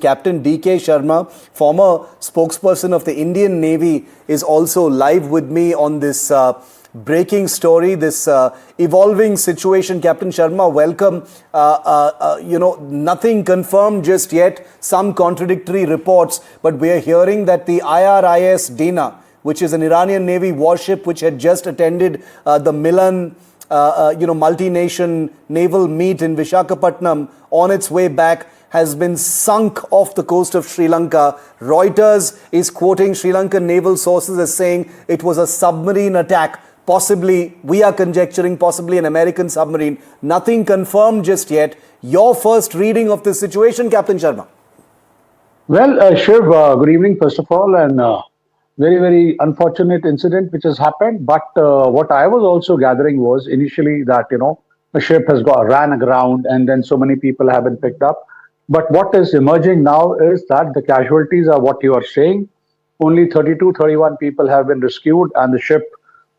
Captain D.K. Sharma, former spokesperson of the Indian Navy, is also live with me on this breaking story, this evolving situation. Captain Sharma, welcome. Nothing confirmed just yet, some contradictory reports, but we are hearing that the IRIS Dena, which is an Iranian Navy warship which had just attended the Milan multi-nation naval meet in Visakhapatnam, on its way back has been sunk off the coast of Sri Lanka. Reuters is quoting Sri Lankan naval sources as saying it was a submarine attack, possibly, we are conjecturing, possibly an American submarine. Nothing confirmed just yet. Your first reading of this situation, Captain Sharma? Well, Shiv, good evening, first of all, and very, very unfortunate incident which has happened. But what I was also gathering was initially that, the ship has ran aground and then so many people have been picked up. But what is emerging now is that the casualties are what you are saying. Only 32, 31 people have been rescued, and the ship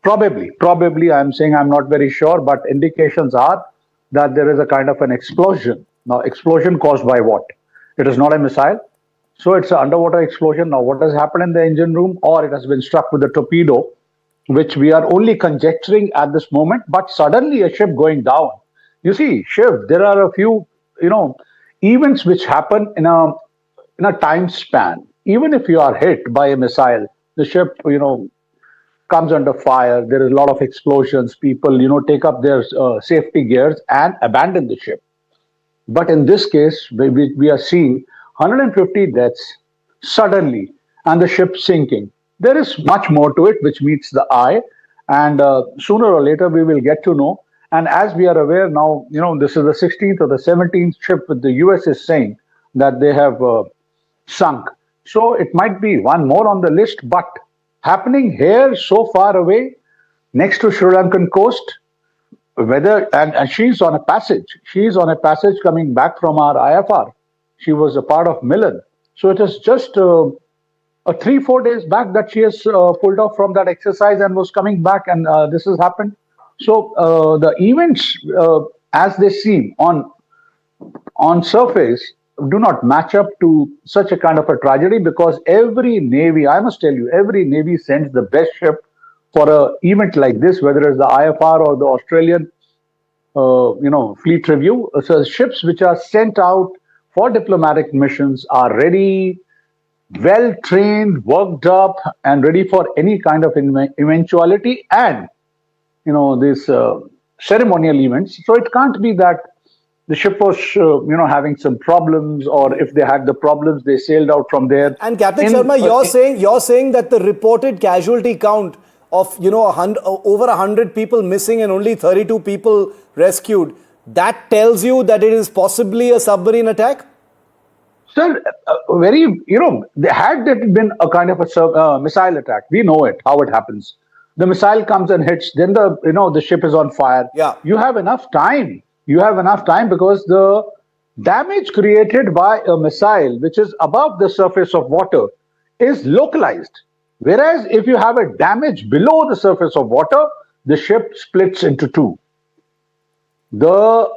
probably, I'm saying I'm not very sure, but indications are that there is a kind of an explosion. Now, explosion caused by what? It is not a missile. So it's an underwater explosion. Now, what has happened in the engine room, or it has been struck with a torpedo, which we are only conjecturing at this moment, but suddenly a ship going down. You see, Shiv, there are a few, events which happen in a time span. Even if you are hit by a missile, the ship, comes under fire. There is a lot of explosions. People, take up their safety gears and abandon the ship. But in this case, we are seeing 150 deaths suddenly and the ship sinking. There is much more to it which meets the eye, and sooner or later we will get to know. And as we are aware now, this is the 16th or the 17th ship that the US is saying that they have sunk. So it might be one more on the list, but happening here so far away next to Sri Lankan coast, and she's on a passage. She's on a passage coming back from our IFR. She was a part of Milan. So it is just 3-4 days back that she has pulled off from that exercise and was coming back, and this has happened. So the events, as they seem on surface, do not match up to such a kind of a tragedy, because every navy, I must tell you, every navy sends the best ship for an event like this, whether it's the IFR or the Australian, fleet review. So ships which are sent out for diplomatic missions are ready, well trained, worked up, and ready for any kind of eventuality and these ceremonial events. So it can't be that the ship was having some problems, or if they had the problems, they sailed out from there. And Captain Sharma, you're saying that the reported casualty count of over 100 people missing and only 32 people rescued, that tells you that it is possibly a submarine attack? Sir, had it been a kind of a missile attack, we know it, how it happens. The missile comes and hits, then the ship is on fire. Yeah. You have enough time. Because the damage created by a missile, which is above the surface of water, is localized. Whereas if you have a damage below the surface of water, the ship splits into two. The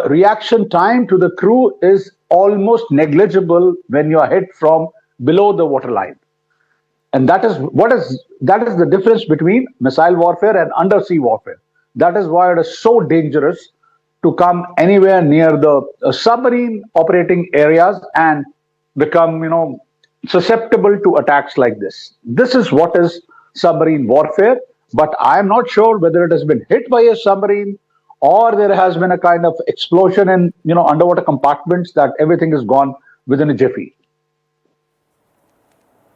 reaction time to the crew is almost negligible when you are hit from below the waterline. And that is the difference between missile warfare and undersea warfare. That is why it is so dangerous to come anywhere near the submarine operating areas and become, susceptible to attacks like this. This is what is submarine warfare. But I am not sure whether it has been hit by a submarine or there has been a kind of explosion in, underwater compartments that everything is gone within a jiffy.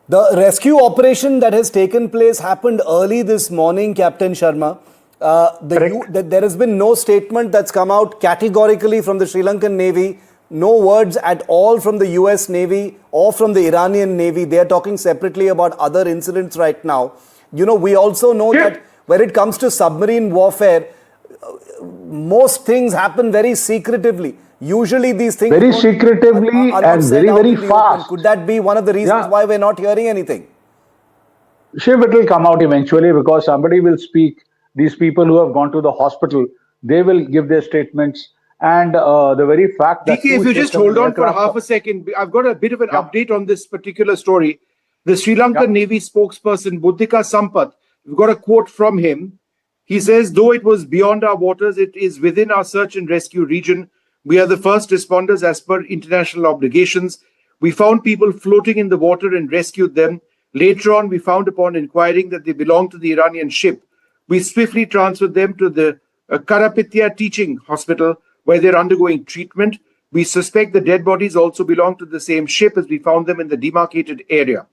The rescue operation that has taken place happened early this morning, Captain Sharma. There has been no statement that's come out categorically from the Sri Lankan Navy, no words at all from the US Navy or from the Iranian Navy. They are talking separately about other incidents right now. We also know that when it comes to submarine warfare, most things happen very secretively. Usually these things very secretively and very fast. Could that be one of the reasons why we're not hearing anything? Shiv, it will come out eventually, because somebody will speak. These people who have gone to the hospital, they will give their statements. And the very fact that DK, if you just hold on for half a second, I've got a bit of an update on this particular story. The Sri Lankan Navy spokesperson, Buddhika Sampath, we've got a quote from him. He says, though it was beyond our waters, it is within our search and rescue region. We are the first responders as per international obligations. We found people floating in the water and rescued them. Later on, we found upon inquiring that they belonged to the Iranian ship. We swiftly transferred them to the Karapitya Teaching Hospital, where they're undergoing treatment. We suspect the dead bodies also belong to the same ship as we found them in the demarcated area.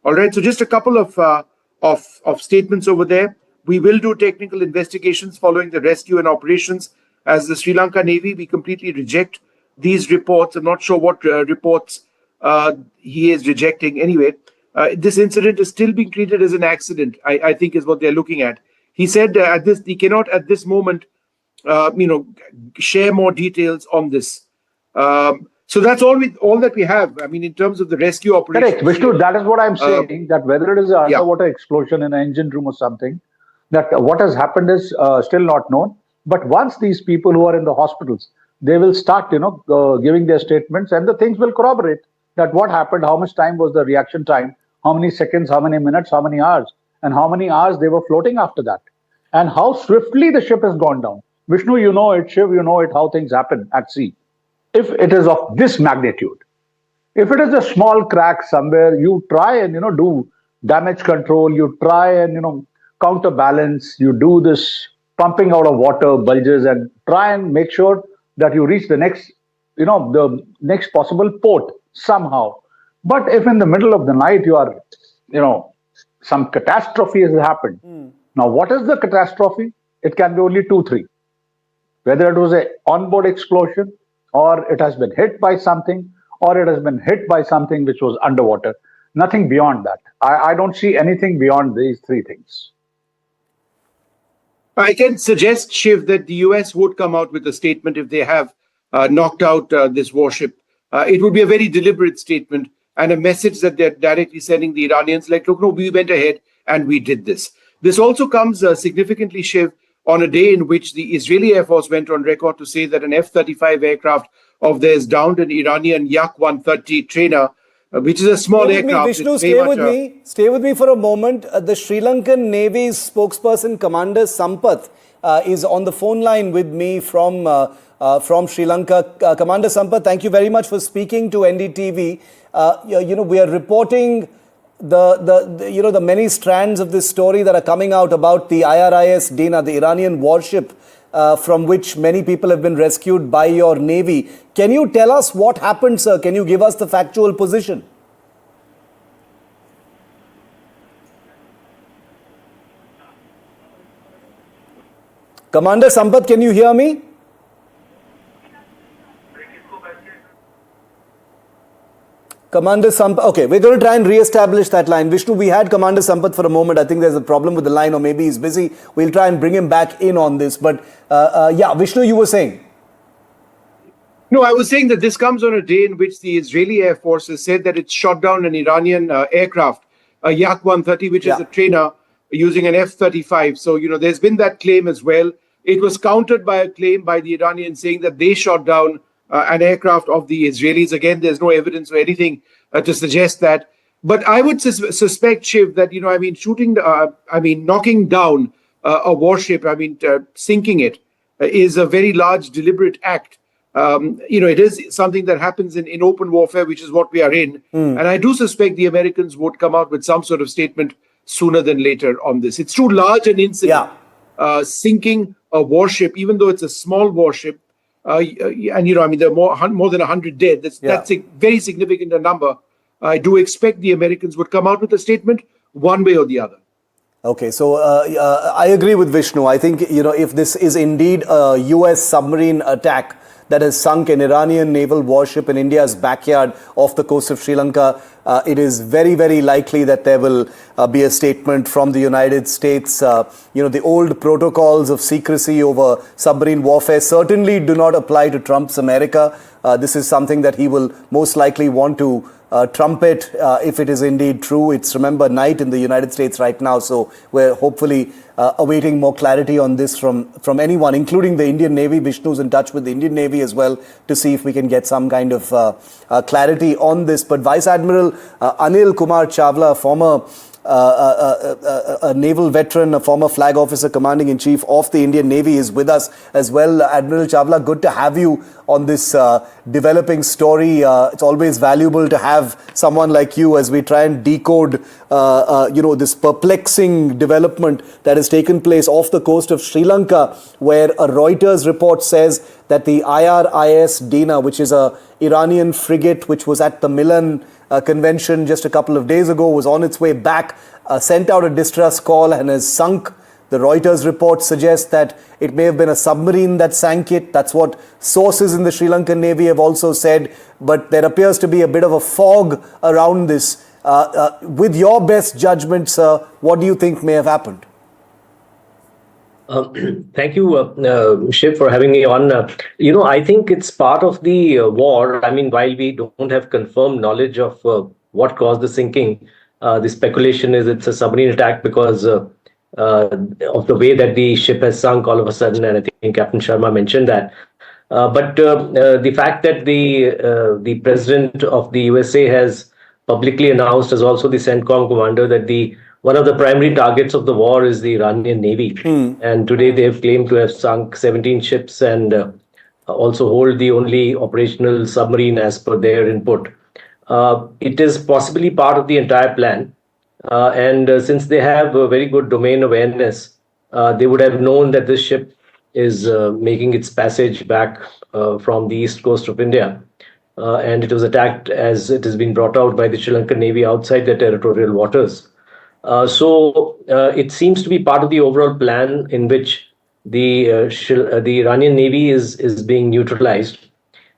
All right, so just a couple of statements over there. We will do technical investigations following the rescue and operations. As the Sri Lanka Navy, we completely reject these reports. I'm not sure what reports he is rejecting. Anyway, this incident is still being treated as an accident, I think is what they're looking at. He said he cannot at this moment share more details on this. So that's all that we have. I mean, in terms of the rescue operation. Correct, Vishnu. That is what I'm saying. That whether it is an underwater explosion in an engine room or something, that what has happened is still not known. But once these people who are in the hospitals, they will start, giving their statements, and the things will corroborate that what happened, how much time was the reaction time, how many seconds, how many minutes, how many hours, and how many hours they were floating after that, and how swiftly the ship has gone down. Vishnu, you know it. Shiv, you know it, how things happen at sea. If it is of this magnitude, if it is a small crack somewhere, you try and, do damage control, you try and, counterbalance, you do this pumping out of water bulges and try and make sure that you reach the next, the next possible port somehow. But if in the middle of the night you are, some catastrophe has happened. Now, what is the catastrophe? It can be only 2, 3. Whether it was an onboard explosion, or it has been hit by something, or it has been hit by something which was underwater. Nothing beyond that. I don't see anything beyond these 3 things. I can suggest, Shiv, that the US would come out with a statement if they have knocked out this warship. It would be a very deliberate statement and a message that they're directly sending the Iranians, like, look, no, we went ahead and we did this. This also comes significantly, Shiv, on a day in which the Israeli Air Force went on record to say that an F-35 aircraft of theirs downed an Iranian Yak-130 trainer, which is a small aircraft. Vishnu, stay with me for a moment. The Sri Lankan Navy's spokesperson, Commander Sampath, is on the phone line with me from Sri Lanka. Commander Sampath, thank you very much for speaking to NDTV. We are reporting the many strands of this story that are coming out about the IRIS Dena, the Iranian warship, from which many people have been rescued by your Navy. Can you tell us what happened, sir? Can you give us the factual position? Commander Sampath, can you hear me? Commander Sampath, okay, we're going to try and re-establish that line. Vishnu, we had Commander Sampath for a moment. I think there's a problem with the line, or maybe he's busy. We'll try and bring him back in on this. But Vishnu, you were saying? No, I was saying that this comes on a day in which the Israeli Air Force has said that it shot down an Iranian aircraft, a Yak-130, which is a trainer using an F-35. So, there's been that claim as well. It was countered by a claim by the Iranians saying that they shot down an aircraft of the Israelis. Again, there's no evidence or anything to suggest that. But I would suspect, Shiv, that, knocking down a warship, sinking it, is a very large, deliberate act. It is something that happens in open warfare, which is what we are in. And I do suspect the Americans would come out with some sort of statement sooner than later on this. It's too large an incident, sinking a warship, even though it's a small warship. There are more than 100 dead. That's a very significant number. I do expect the Americans would come out with a statement one way or the other. Okay, so I agree with Vishnu. I think, if this is indeed a US submarine attack that has sunk an Iranian naval warship in India's backyard off the coast of Sri Lanka, it is very, very likely that there will be a statement from the United States. The old protocols of secrecy over submarine warfare certainly do not apply to Trump's America. This is something that he will most likely want to trumpet if it is indeed true. It's, remember, night in the United States right now, so we're hopefully awaiting more clarity on this from anyone, including the Indian Navy. Vishnu's in touch with the Indian Navy as well to see if we can get some kind of clarity on this. But Vice Admiral Anil Kumar Chawla, former a naval veteran, a former flag officer, commanding-in-chief of the Indian Navy, is with us as well. Admiral Chawla, good to have you on this developing story. It's always valuable to have someone like you as we try and decode, this perplexing development that has taken place off the coast of Sri Lanka, where a Reuters report says that the IRIS Dena, which is a Iranian frigate which was at the Milan convention just a couple of days ago, was on its way back, sent out a distress call and has sunk. The Reuters report suggests that it may have been a submarine that sank it. That's what sources in the Sri Lankan Navy have also said. But there appears to be a bit of a fog around this. With your best judgment, sir, what do you think may have happened? Thank you, Shiv, for having me on. I think it's part of the war. I mean, while we don't have confirmed knowledge of what caused the sinking, the speculation is it's a submarine attack because of the way that the ship has sunk all of a sudden, and I think Captain Sharma mentioned that. But the fact that the president of the USA has publicly announced, as also the CENTCOM commander, that one of the primary targets of the war is the Iranian Navy. And today they have claimed to have sunk 17 ships and also hold the only operational submarine as per their input. It is possibly part of the entire plan. And since they have a very good domain awareness, they would have known that this ship is making its passage back from the east coast of India. And it was attacked, as it has been brought out, by the Sri Lankan Navy outside their territorial waters. So it seems to be part of the overall plan in which the Iranian Navy is being neutralized.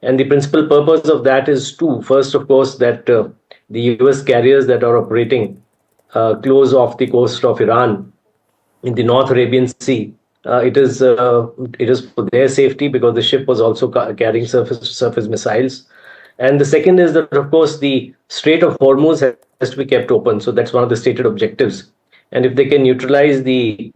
And the principal purpose of that is two. First, of course, that the US carriers that are operating close off the coast of Iran in the North Arabian Sea, it is for their safety, because the ship was also carrying surface missiles. And the second is that, of course, the Strait of Hormuz has to be kept open. So that's one of the stated objectives. And if they can neutralize the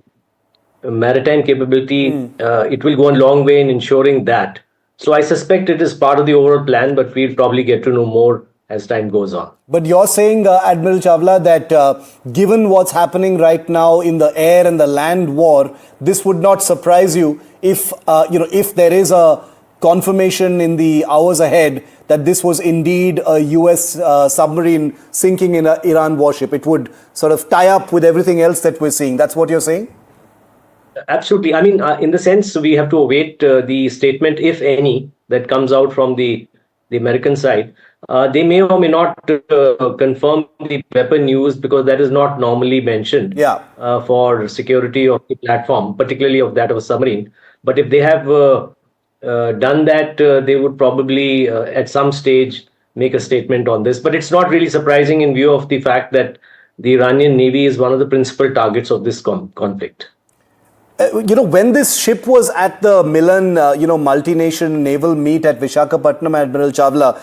maritime capability, it will go a long way in ensuring that. So I suspect it is part of the overall plan, but we'll probably get to know more as time goes on. But you're saying, Admiral Chawla, that given what's happening right now in the air and the land war, this would not surprise you if there is a confirmation in the hours ahead that this was indeed a US submarine sinking in an Iran warship. It would sort of tie up with everything else that we're seeing. That's what you're saying? Absolutely. I mean, in the sense, we have to await the statement, if any, that comes out from the American side. They may or may not confirm the weapon used, because that is not normally mentioned for security of the platform, particularly of that of a submarine. But if they have done that, they would probably at some stage make a statement on this. But it's not really surprising in view of the fact that the Iranian Navy is one of the principal targets of this conflict. When this ship was at the Milan, multi-nation naval meet at Visakhapatnam, Admiral Chawla,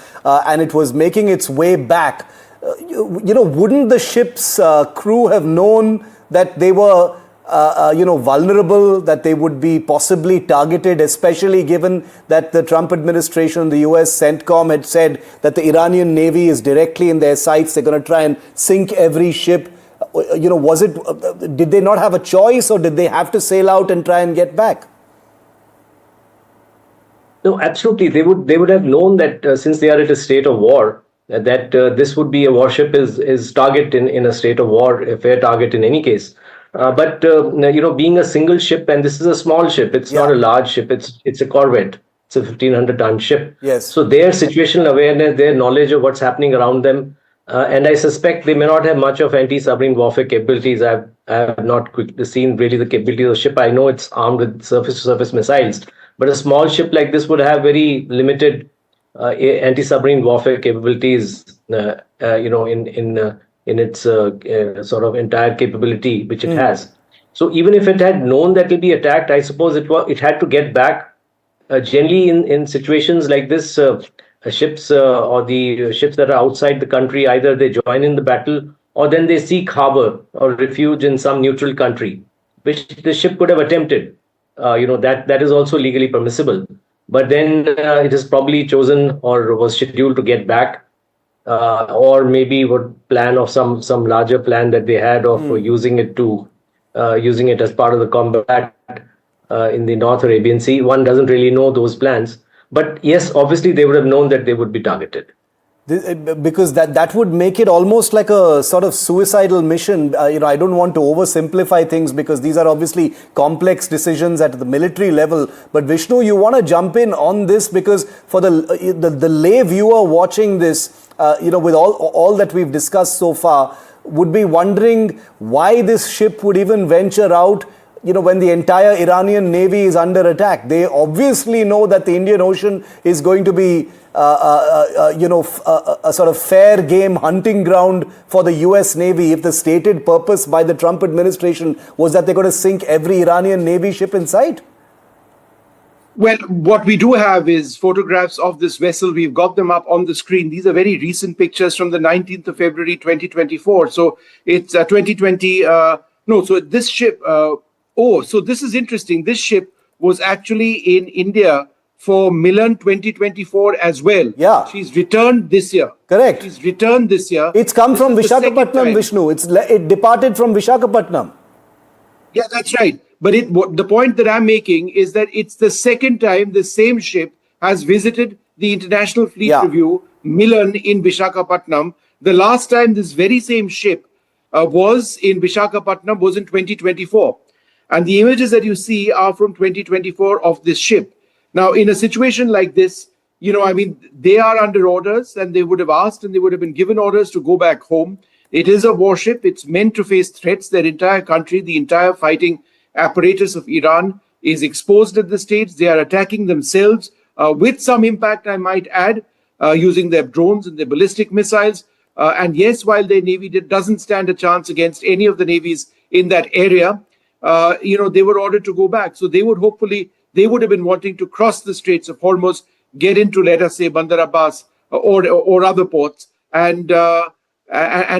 and it was making its way back, wouldn't the ship's crew have known that they were, vulnerable, that they would be possibly targeted, especially given that the Trump administration, the US CENTCOM, had said that the Iranian Navy is directly in their sights. They're going to try and sink every ship. Did they not have a choice, or did they have to sail out and try and get back? No, absolutely. They would have known that since they are at a state of war, that this would be a warship is target in a state of war, a fair target in any case. But being a single ship, and this is a small ship, it's not a large ship, it's a corvette, it's a 1,500-ton ship. Yes. So their situational awareness, their knowledge of what's happening around them, and I suspect they may not have much of anti-submarine warfare capabilities. I have not seen really the capability of the ship. I know it's armed with surface-to-surface missiles, but a small ship like this would have very limited anti-submarine warfare capabilities, in its sort of entire capability which it has. So even if it had known that it will be attacked, I suppose it had to get back. Generally, in situations like this, ships or the ships that are outside the country, either they join in the battle or then they seek harbor or refuge in some neutral country, which the ship could have attempted. That is also legally permissible. But then it is probably chosen or was scheduled to get back, or maybe would plan of some larger plan that they had of using it as part of the combat in the North Arabian Sea. One doesn't really know those plans, but yes, obviously they would have known that they would be targeted. Because that would make it almost like a sort of suicidal mission. I don't want to oversimplify things because these are obviously complex decisions at the military level. But Vishnu, you want to jump in on this because for the lay viewer watching this, with all that we've discussed so far, would be wondering why this ship would even venture out. When the entire Iranian Navy is under attack. They obviously know that the Indian Ocean is going to be, a sort of fair game hunting ground for the US Navy if the stated purpose by the Trump administration was that they're going to sink every Iranian Navy ship in sight. Well, what we do have is photographs of this vessel. We've got them up on the screen. These are very recent pictures from the 19th of February, 2024. So it's 2020. So this ship... so this is interesting. This ship was actually in India for Milan 2024 as well. Yeah. She's returned this year. Correct. She's returned this year. It's come from Visakhapatnam, Vishnu. It departed from Visakhapatnam. Yeah, that's right. But the point that I'm making is that it's the second time the same ship has visited the International Fleet Review, Milan in Visakhapatnam. The last time this very same ship was in Visakhapatnam was in 2024. And the images that you see are from 2024 of this ship. Now, in a situation like this, they are under orders and they would have asked and they would have been given orders to go back home. It is a warship. It's meant to face threats. Their entire country, the entire fighting apparatus of Iran is exposed at this stage. They are attacking themselves with some impact, I might add, using their drones and their ballistic missiles. And yes, while their navy doesn't stand a chance against any of the navies in that area, they were ordered to go back. So they would have been wanting to cross the Straits of Hormuz, get into, let us say, Bandar Abbas or other ports and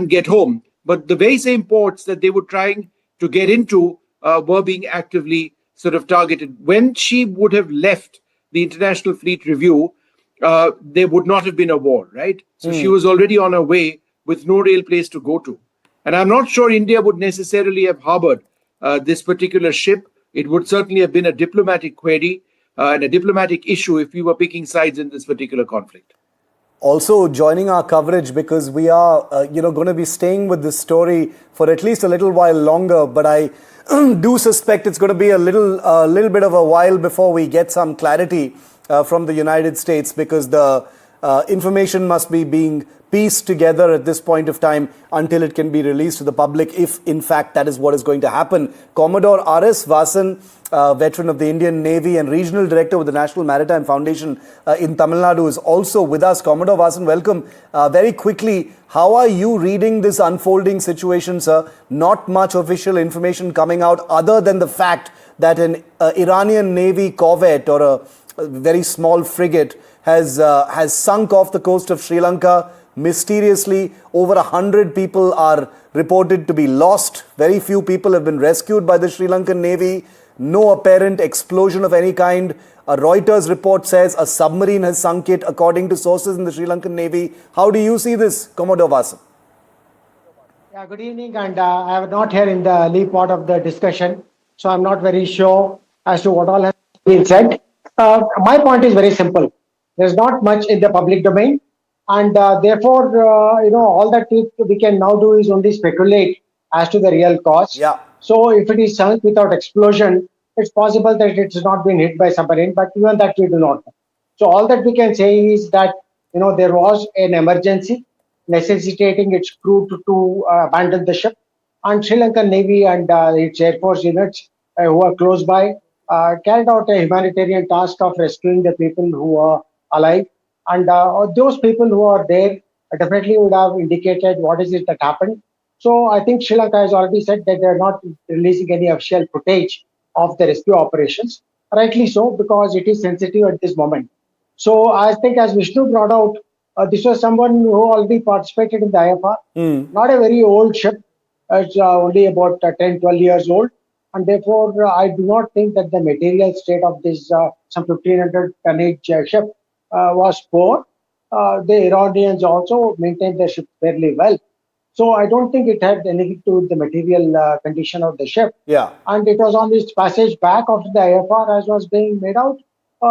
get home. But the very same ports that they were trying to get into were being actively sort of targeted. When she would have left the International Fleet Review, there would not have been a war, right? So she was already on her way with no real place to go to. And I'm not sure India would necessarily have harbored this particular ship. It would certainly have been a diplomatic query and a diplomatic issue if we were picking sides in this particular conflict. Also joining our coverage because we are, going to be staying with this story for at least a little while longer. But I do suspect it's going to be a little bit of a while before we get some clarity from the United States because the information must be being pieced together at this point of time until it can be released to the public, if in fact that is what is going to happen. Commodore IRIS Vasan, veteran of the Indian Navy and regional director with the National Maritime Foundation in Tamil Nadu, is also with us. Commodore Vasan, welcome. Very quickly, how are you reading this unfolding situation, sir? Not much official information coming out other than the fact that an Iranian Navy corvette or a very small frigate has sunk off the coast of Sri Lanka. Mysteriously, over 100 people are reported to be lost. Very few people have been rescued by the Sri Lankan Navy. No apparent explosion of any kind. A Reuters report says a submarine has sunk it, according to sources in the Sri Lankan Navy. How do you see this, Commodore Vasan? Yeah, good evening. And I am not here in the lead part of the discussion, so I'm not very sure as to what all has been said. My point is very simple. There's not much in the public domain. And therefore, all that we can now do is only speculate as to the real cause. Yeah. So if it is sunk without explosion, it's possible that it's not been hit by submarine, but even that we do not know. So all that we can say is that, there was an emergency necessitating its crew to abandon the ship. And Sri Lankan Navy and its Air Force units who are close by carried out a humanitarian task of rescuing the people who are alive. And those people who are there definitely would have indicated what is it that happened. So I think Sri Lanka has already said that they're not releasing any official footage of the rescue operations. Rightly so, because it is sensitive at this moment. So I think, as Vishnu brought out, this was someone who already participated in the IFR. Not a very old ship. It's only about 10, 12 years old. And therefore, I do not think that the material state of this some 1500 tonnage ship was poor. The Iranians also maintained the ship fairly well. So I don't think it had anything to do with the material condition of the ship. Yeah. And it was on this passage back of the IFR as was being made out.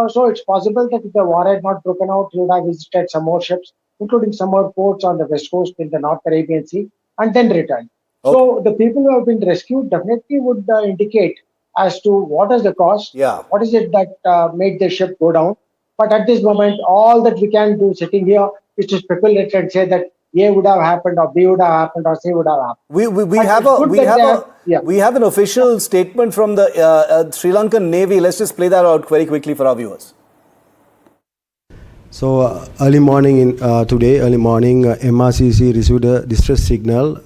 So it's possible that if the war had not broken out, he would have visited some more ships, including some more ports on the west coast in the North Arabian Sea, and then returned. Okay. So the people who have been rescued definitely would indicate as to what is the cause, what is it that made the ship go down. But at this moment, all that we can do sitting here is to speculate and say that A would have happened, or B would have happened, or C would have happened. We have an official statement from the Sri Lankan Navy. Let's just play that out very quickly for our viewers. So early morning early morning, MRCC received a distress signal.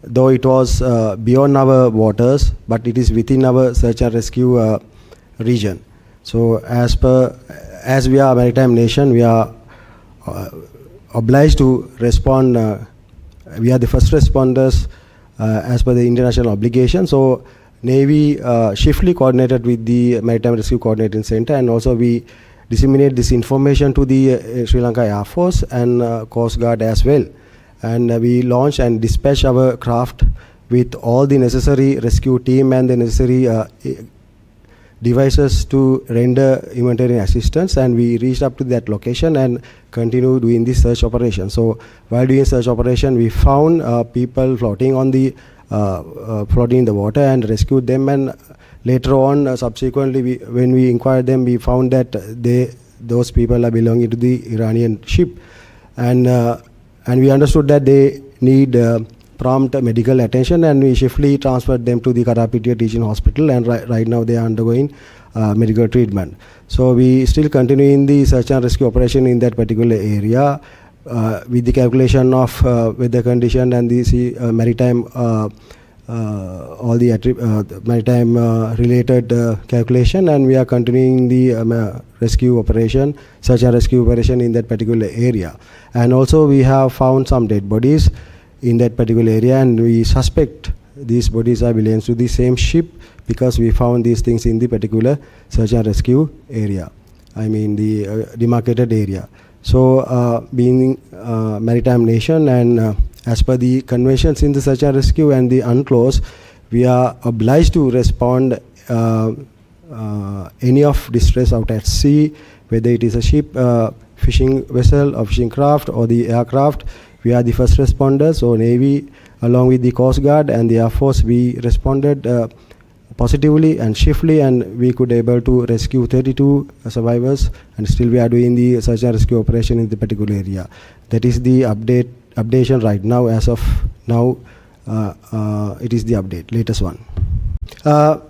Though it was beyond our waters, but it is within our search and rescue region. So as we are a maritime nation, we are obliged to respond. We are the first responders as per the international obligation. So Navy swiftly coordinated with the Maritime Rescue Coordinating Center, and also we disseminate this information to the Sri Lanka Air Force and Coast Guard as well. And we launch and dispatch our craft with all the necessary rescue team and the necessary devices to render humanitarian assistance, and we reached up to that location and continue doing this search operation. So while doing search operation, we found people floating on the floating in the water and rescued them, and later on subsequently when we inquired them, we found that those people are belonging to the Iranian ship, and we understood that they need prompt medical attention, and we swiftly transferred them to the Karapitiya Teaching Hospital, and right now they are undergoing medical treatment. So we still continue in the search and rescue operation in that particular area with the calculation of weather condition and the maritime all the maritime related calculation, and we are continuing the rescue operation, search and rescue operation in that particular area. And also we have found some dead bodies in that particular area, and we suspect these bodies are belongs to the same ship because we found these things in the particular search and rescue area, I mean the demarcated area. So being maritime nation, and as per the conventions in the search and rescue and the UNCLOS, we are obliged to respond any of distress out at sea, whether it is a ship, fishing vessel or fishing craft or the aircraft. We are the first responders. So Navy along with the Coast Guard and the Air Force, we responded positively and swiftly, and we could able to rescue 32 survivors, and still we are doing the search and rescue operation in the particular area. That is the updation right now. As of now, it is the update, latest one.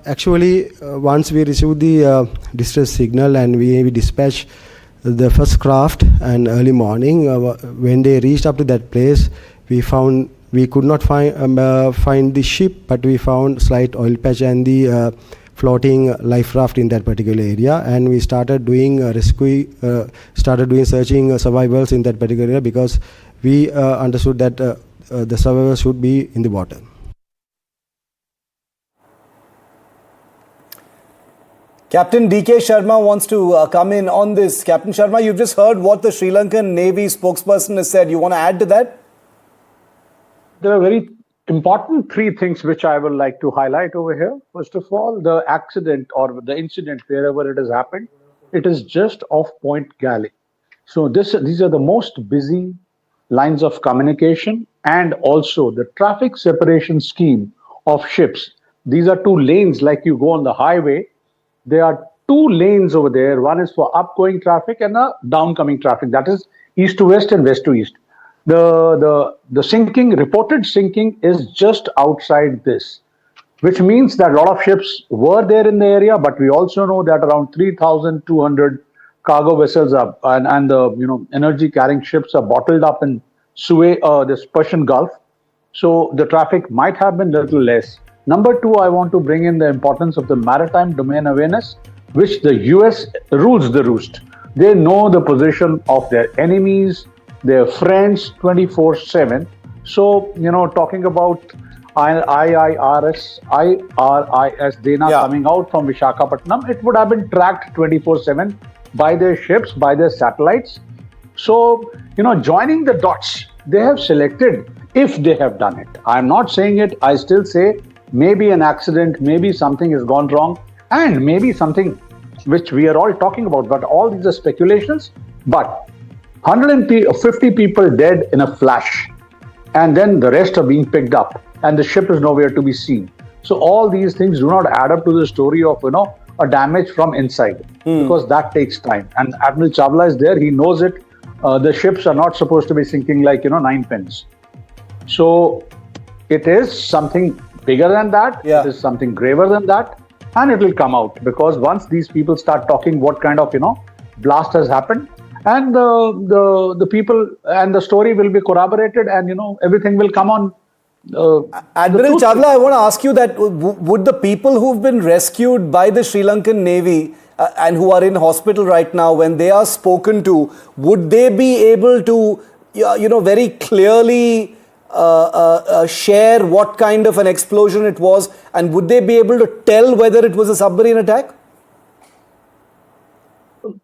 Actually, once we received the distress signal and we dispatched the first craft, and early morning when they reached up to that place, we could not find the ship, but we found slight oil patch and the floating life raft in that particular area, and we started doing searching survivors in that particular area, because we understood that the survivors should be in the water. Captain DK Sharma wants to come in on this. Captain Sharma, you've just heard what the Sri Lankan Navy spokesperson has said. You want to add to that? There are very important three things which I would like to highlight over here. First of all, the accident or the incident, wherever it has happened, it is just off Point Galley. So these are the most busy lines of communication, and also the traffic separation scheme of ships. These are two lanes, like you go on the highway. There are two lanes over there. One is for upgoing traffic and a downcoming traffic. That is east to west and west to east. The reported sinking is just outside this, which means that a lot of ships were there in the area, but we also know that around 3,200 cargo vessels are, and the energy carrying ships are bottled up in Suez, this Persian Gulf. So the traffic might have been a little less. Number two, I want to bring in the importance of the maritime domain awareness, which the US rules the roost. They know the position of their enemies, their friends 24/7. So, talking about IRIS Dena coming out from Visakhapatnam, it would have been tracked 24/7 by their ships, by their satellites. So, joining the dots, they have selected if they have done it. I'm not saying it. I still say maybe an accident, maybe something has gone wrong, and maybe something which we are all talking about. But all these are speculations. But 150 people dead in a flash, and then the rest are being picked up, and the ship is nowhere to be seen. So all these things do not add up to the story of, a damage from inside, because that takes time. And Admiral Chawla is there. He knows it. The ships are not supposed to be sinking like, 9 pins. So it is something bigger than that. It is something graver than that. And it will come out, because once these people start talking what kind of, blast has happened, and the people and the story will be corroborated, and, everything will come on. Admiral Chawla, I want to ask you that would the people who've been rescued by the Sri Lankan Navy and who are in hospital right now, when they are spoken to, would they be able to, very clearly share what kind of an explosion it was, and would they be able to tell whether it was a submarine attack?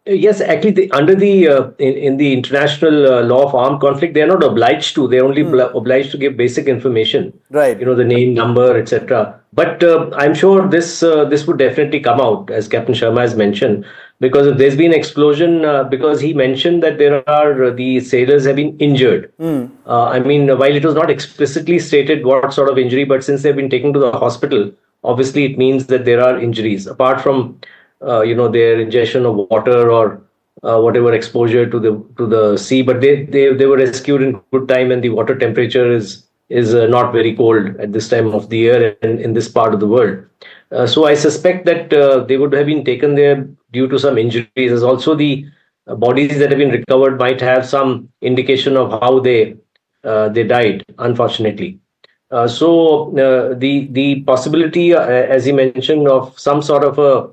Yes, actually, under the in the international law of armed conflict, they are not obliged to. They are only obliged to give basic information, right? The name, number, etc. But I'm sure this would definitely come out, as Captain Sharma has mentioned, because if there's been explosion, because he mentioned that the sailors have been injured. I mean, while it was not explicitly stated what sort of injury, but since they've been taken to the hospital, obviously it means that there are injuries apart from their ingestion of water or whatever exposure to the sea. But they were rescued in good time, and the water temperature is not very cold at this time of the year and in this part of the world. So I suspect that they would have been taken there due to some injuries. As also the bodies that have been recovered might have some indication of how they died, unfortunately. So the possibility, as he mentioned, of some sort of a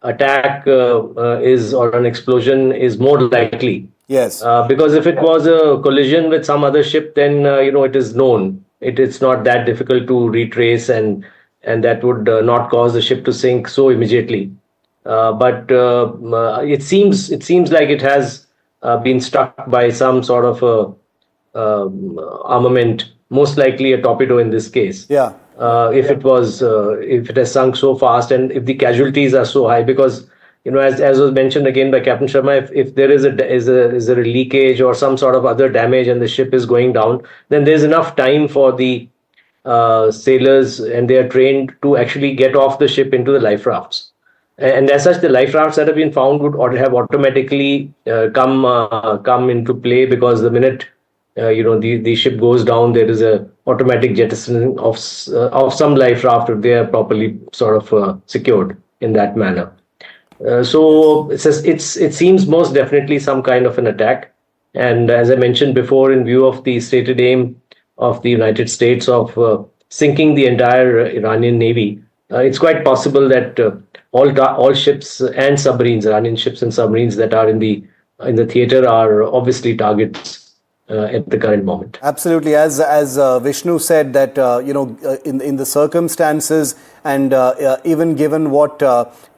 attack or an explosion is more likely. Yes. Because if it was a collision with some other ship, then it is known. It's not that difficult to retrace, and that would not cause the ship to sink so immediately. But it seems like it has been struck by some sort of armament, most likely a torpedo in this case. Yeah. If it has sunk so fast, and if the casualties are so high, because as was mentioned again by Captain Sharma, if there is a leakage or some sort of other damage and the ship is going down, then there's enough time for the sailors, and they are trained to actually get off the ship into the life rafts. And as such, the life rafts that have been found would have automatically come into play, because the minute the ship goes down, there is a automatic jettisoning of some life raft if they are properly sort of secured in that manner. So it seems most definitely some kind of an attack. And as I mentioned before, in view of the stated aim of the United States of sinking the entire Iranian Navy, it's quite possible that all ships and submarines, Iranian ships and submarines that are in the theater, are obviously targets at the current moment. Absolutely, as Vishnu said, that in the circumstances, and even given what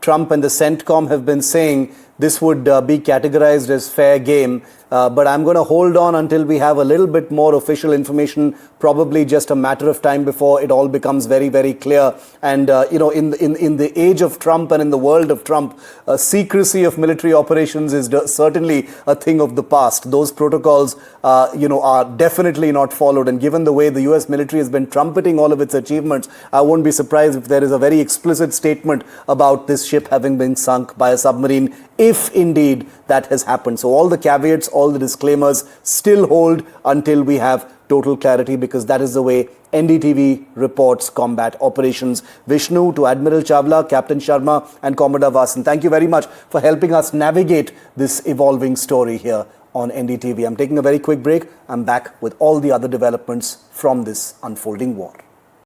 Trump and the CENTCOM have been saying, this would be categorized as fair game. But I'm going to hold on until we have a little bit more official information, probably just a matter of time before it all becomes very, very clear. And, in the age of Trump and in the world of Trump, secrecy of military operations is certainly a thing of the past. Those protocols, are definitely not followed. And given the way the US military has been trumpeting all of its achievements, I won't be surprised if there is a very explicit statement about this ship having been sunk by a submarine, if indeed that has happened. So all the caveats, all the disclaimers still hold until we have total clarity, because that is the way NDTV reports combat operations. Vishnu, to Admiral Chawla, Captain Sharma and Commodore Vasan, thank you very much for helping us navigate this evolving story here on NDTV. I'm taking a very quick break. I'm back with all the other developments from this unfolding war.